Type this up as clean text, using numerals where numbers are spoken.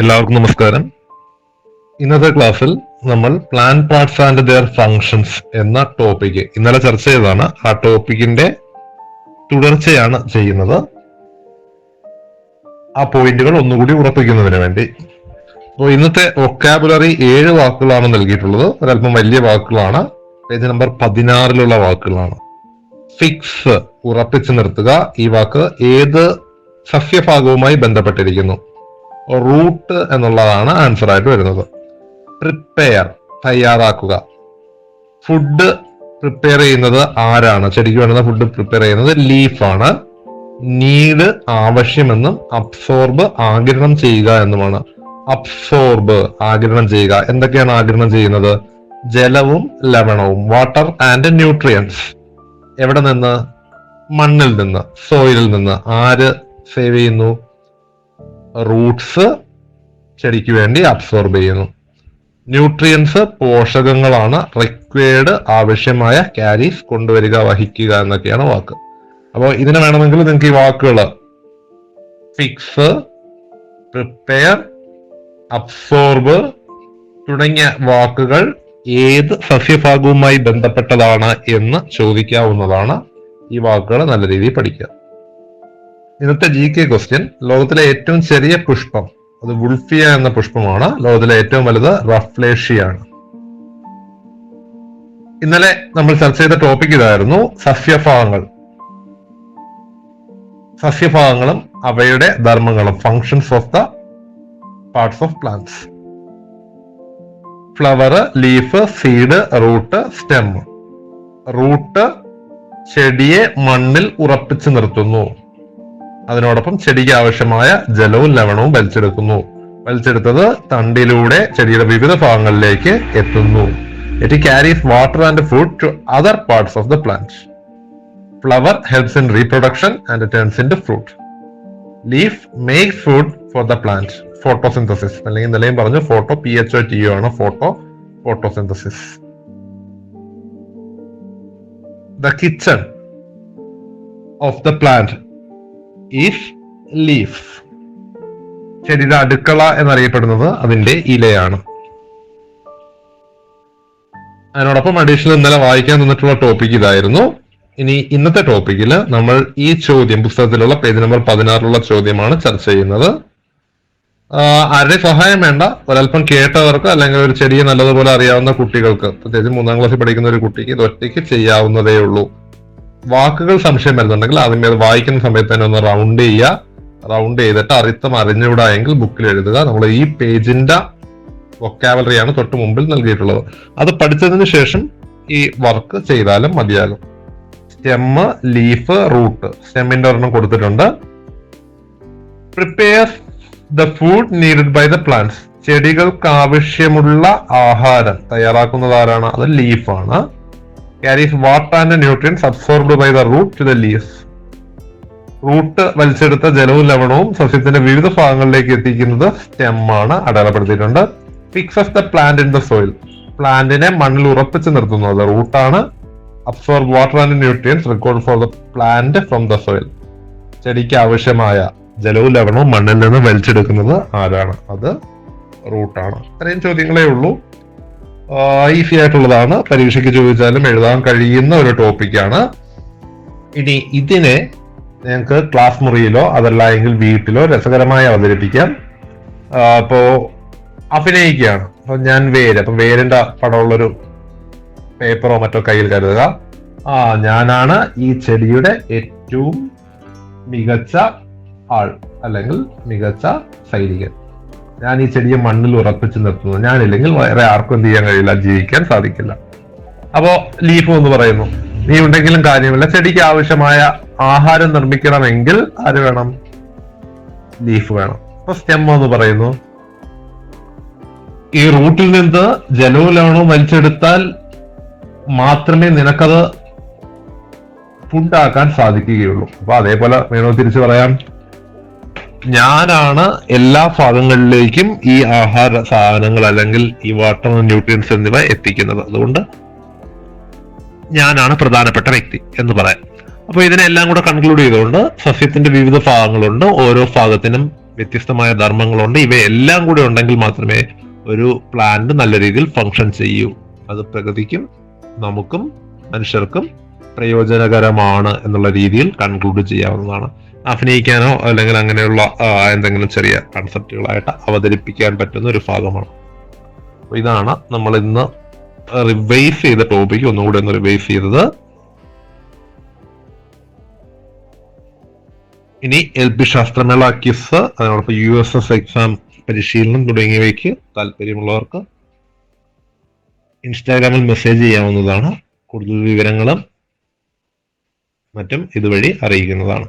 എല്ലാവർക്കും നമസ്കാരം. ഇന്നത്തെ ക്ലാസ്സിൽ നമ്മൾ plant parts and their functions എന്ന ടോപ്പിക്ക് ഇന്നലെ ചർച്ച ചെയ്തതാണ്. ആ ടോപ്പിക്കിന്റെ തുടർച്ചയാണ് ചെയ്യുന്നത്. ആ പോയിന്റുകൾ ഒന്നുകൂടി ഉറപ്പിക്കുന്നതിന് വേണ്ടി. അപ്പോൾ ഇന്നത്തെ വൊക്കാബുലറി 7 വാക്കുകളാണ് നൽകിയിട്ടുള്ളത്. ഒരല്പം വലിയ വാക്കുകളാണ്. പേജ് നമ്പർ 16 വാക്കുകളാണ്. ഫിക്സ്, ഉറപ്പിച്ചു നിർത്തുക. ഈ വാക്ക് ഏത് സസ്യഭാഗവുമായി ബന്ധപ്പെട്ടിരിക്കുന്നു? റൂട്ട് എന്നുള്ളതാണ് ആൻസർ ആയിട്ട് വരുന്നത്. പ്രിപ്പയർ, തയ്യാറാക്കുക. ഫുഡ് പ്രിപ്പയർ ചെയ്യുന്നത് ആരാണ്? ചെടിക്ക് വേണ്ടുന്ന ഫുഡ് പ്രിപ്പയർ ചെയ്യുന്നത് ലീഫാണ്. നീഡ്, ആവശ്യമെന്നും അബ്സോർബ്, ആഗിരണം ചെയ്യുക എന്നുമാണ്. അബ്സോർബ്, ആഗിരണം ചെയ്യുക. എന്തൊക്കെയാണ് ആഗിരണം ചെയ്യുന്നത്? ജലവും ലവണവും, വാട്ടർ ആൻഡ് ന്യൂട്രിയൻസ്. എവിടെ നിന്ന്? മണ്ണിൽ നിന്ന്, സോയിലിൽ നിന്ന്. ആര് സേവ് ചെയ്യുന്നു? റൂട്ട്സ് ചെടിക്ക് വേണ്ടി അബ്സോർബ് ചെയ്യുന്നു. ന്യൂട്രിയൻസ് പോഷകങ്ങളാണ്. റിക്വയർഡ്, ആവശ്യമായ. ക്യാരീസ്, കൊണ്ടുവരിക, വഹിക്കുക എന്നൊക്കെയാണ് വാക്ക്. അപ്പോൾ ഇതിന് വേണമെങ്കിൽ നിങ്ങൾക്ക് ഈ വാക്കുകൾ ഫിക്സ്, പ്രിപ്പയർ, അബ്സോർബ് തുടങ്ങിയ വാക്കുകൾ ഏത് സസ്യഭാഗവുമായി ബന്ധപ്പെട്ടതാണ് എന്ന് ചോദിക്കാവുന്നതാണ്. ഈ വാക്കുകൾ നല്ല രീതിയിൽ പഠിക്കുക. ഇന്നത്തെ GK ക്വസ്റ്റ്യൻ: ലോകത്തിലെ ഏറ്റവും ചെറിയ പുഷ്പം അത് വുൾഫിയ എന്ന പുഷ്പമാണ്. ലോകത്തിലെ ഏറ്റവും വലുത് റഫ്ലേഷ്യയാണ്. ഇന്നലെ നമ്മൾ ചർച്ച ചെയ്ത ടോപ്പിക് ഇതായിരുന്നു: സസ്യഭാഗങ്ങൾ. സസ്യഭാഗങ്ങളും അവയുടെ ധർമ്മങ്ങളും, functions of the parts of plants. Flower, leaf, seed, root, stem. Root ചെടിയെ മണ്ണിൽ ഉറപ്പിച്ചു നിർത്തുന്നു. അതിനോടൊപ്പം ചെടിക്ക് ആവശ്യമായ ജലവും ലവണവും വലിച്ചെടുത്തത് തണ്ടിലൂടെ ചെടിയുടെ വിവിധ ഭാഗങ്ങളിലേക്ക് എത്തുന്നു. It carries water and food to other parts of the plant. Flower helps in reproduction and turns in to fruit. Leaf makes food for the plant. Photosynthesis, അല്ലെങ്കിൽ നിലയും പറഞ്ഞു ഫോട്ടോ, PHOTO ആണ് photosynthesis. The kitchen of the plant is leaf. ചെടിയുടെ അടുക്കള എന്നറിയപ്പെടുന്നത് അതിന്റെ ഇലയാണ്. അതിനോടൊപ്പം അഡീഷണൽ ഇന്നലെ വായിക്കാൻ തന്നിട്ടുള്ള ടോപ്പിക് ഇതായിരുന്നു. ഇനി ഇന്നത്തെ ടോപ്പിക്കിൽ നമ്മൾ ഈ ചോദ്യം, പുസ്തകത്തിലുള്ള പേജ് നമ്പർ 16 ചോദ്യമാണ് ചർച്ച ചെയ്യുന്നത്. ആരുടെ സഹായം വേണ്ട. ഒരല്പം കേട്ടവർക്ക് അല്ലെങ്കിൽ ഒരു ചെടിയെ നല്ലതുപോലെ അറിയാവുന്ന കുട്ടികൾക്ക്, പ്രത്യേകിച്ച് 3ാം ക്ലാസ്സിൽ പഠിക്കുന്ന ഒരു കുട്ടിക്ക് ഇത് ഒറ്റയ്ക്ക് ചെയ്യാവുന്നതേ ഉള്ളൂ. വാക്കുകൾ സംശയം വരുന്നുണ്ടെങ്കിൽ ആദ്യമേ അത് വായിക്കുന്ന സമയത്ത് തന്നെ ഒന്ന് റൗണ്ട് ചെയ്തിട്ട് അർത്ഥം അറിഞ്ഞുകൂടാ എങ്കിൽ ബുക്കിൽ എഴുതുക. നമ്മൾ ഈ പേജിന്റെ വൊക്കാബുലറിയാണ് തൊട്ട് മുമ്പിൽ നൽകിയിട്ടുള്ളത്. അത് പഠിച്ചതിന് ശേഷം ഈ വർക്ക് ചെയ്താലും മതിയാകും. Stem, leaf, root. സ്റ്റെമ്മിന്റെ ഒരെണ്ണം കൊടുത്തിട്ടുണ്ട്. Prepare the food needed by the plants. ചെടികൾക്ക് ആവശ്യമുള്ള ആഹാരം തയ്യാറാക്കുന്നത് ആരാണ്? അത് ലീഫാണ്. Carries water and nutrients absorbed by the root to the leaves. Root വലിച്ചെടുത്ത ജലവും ലവണവും സസ്യത്തിന്റെ വിവിധ ഭാഗങ്ങളിലേക്ക് എത്തിക്കുന്നത് സ്റ്റെം ആണ്, അടയാളപ്പെടുത്തിയിട്ടുണ്ട്. Fixes the plant in the soil. പ്ലാന്റിനെ മണ്ണിൽ ഉറപ്പിച്ചു നിർത്തുന്നത് റൂട്ടാണ്. Absorb water and nutrients required for the plant from the soil. ചെടിക്ക് ആവശ്യമായ ജലവും ലവണവും മണ്ണിൽ നിന്ന് വലിച്ചെടുക്കുന്നത് ആരാണ്? അത് റൂട്ടാണ്. ഇത്രയും ചോദ്യങ്ങളേ ഉള്ളൂ. ഈസി ആയിട്ടുള്ളതാണ്. പരീക്ഷയ്ക്ക് ചോദിച്ചാലും എഴുതാൻ കഴിയുന്ന ഒരു ടോപ്പിക്കാണ്. ഇനി ഇതിനെ ഞങ്ങൾക്ക് ക്ലാസ് മുറിയിലോ അതല്ല എങ്കിൽ വീട്ടിലോ രസകരമായി അവതരിപ്പിക്കാം. അപ്പോ അഭിനയിക്കുകയാണ്. അപ്പൊ ഞാൻ അപ്പൊ വേരിന്റെ പടമുള്ളൊരു പേപ്പറോ മറ്റോ കയ്യിൽ കരുതുക. ഞാനാണ് ഈ ചെടിയുടെ ഏറ്റവും മികച്ച ആൾ അല്ലെങ്കിൽ മികച്ച സൈനികൻ. ഞാൻ ഈ ചെടിയെ മണ്ണിൽ ഉറപ്പിച്ചു നിർത്തുന്നു. ഞാനില്ലെങ്കിൽ വേറെ ആർക്കും എന്ത് ചെയ്യാൻ കഴിയില്ല, ജീവിക്കാൻ സാധിക്കില്ല. അപ്പോ ലീഫ് എന്ന് പറയുന്നു, നീ ഉണ്ടെങ്കിലും കാര്യമില്ല, ചെടിക്ക് ആവശ്യമായ ആഹാരം നിർമ്മിക്കണമെങ്കിൽ ആര് വേണം? ലീഫ് വേണം. അപ്പൊ സ്റ്റെം എന്ന് പറയുന്നു, ഈ റൂട്ടിൽ നിന്ന് ജലവും ലവണവും വലിച്ചെടുത്താൽ മാത്രമേ നിനക്കത് ഫുഡാക്കാൻ സാധിക്കുകയുള്ളൂ. അപ്പൊ അതേപോലെ വേണോ തിരിച്ചു പറയാം, ഞാനാണ് എല്ലാ ഭാഗങ്ങളിലേക്കും ഈ ആഹാര സാധനങ്ങൾ അല്ലെങ്കിൽ ഈ വാട്ടർ ന്യൂട്രിയൻസ് എന്നിവ എത്തിക്കുന്നത്. അതുകൊണ്ട് ഞാനാണ് പ്രധാനപ്പെട്ട വ്യക്തി എന്ന് പറയാം. അപ്പൊ ഇതിനെല്ലാം കൂടെ കൺക്ലൂഡ് ചെയ്തുകൊണ്ട് സസ്യത്തിന്റെ വിവിധ ഭാഗങ്ങളുണ്ട്. ഓരോ ഭാഗത്തിനും വ്യത്യസ്തമായ ധർമ്മങ്ങളുണ്ട്. ഇവയെല്ലാം കൂടി ഉണ്ടെങ്കിൽ മാത്രമേ ഒരു പ്ലാന്റ് നല്ല രീതിയിൽ ഫങ്ഷൻ ചെയ്യൂ. അത് പ്രകൃതിക്കും നമുക്കും മനുഷ്യർക്കും പ്രയോജനകരമാണ് എന്നുള്ള രീതിയിൽ കൺക്ലൂഡ് ചെയ്യാവുന്നതാണ്. അഭിനയിക്കാനോ അല്ലെങ്കിൽ അങ്ങനെയുള്ള എന്തെങ്കിലും ചെറിയ കൺസെപ്റ്റുകളായിട്ട് അവതരിപ്പിക്കാൻ പറ്റുന്ന ഒരു ഭാഗമാണ്. അപ്പൊ ഇതാണ് നമ്മൾ ഇന്ന് റിവൈസ് ചെയ്ത ടോപ്പിക്. ഒന്നുകൂടി ഒന്ന് റിവൈസ് ചെയ്തത്. ഇനി LP ശാസ്ത്രമേള ക്വിസ്, അതിനോടൊപ്പം USS എക്സാം പരിശീലനം തുടങ്ങിയവയ്ക്ക് താല്പര്യമുള്ളവർക്ക് ഇൻസ്റ്റാഗ്രാമിൽ മെസ്സേജ് ചെയ്യാവുന്നതാണ്. കൂടുതൽ വിവരങ്ങളും മറ്റും ഇതുവഴി അറിയിക്കുന്നതാണ്.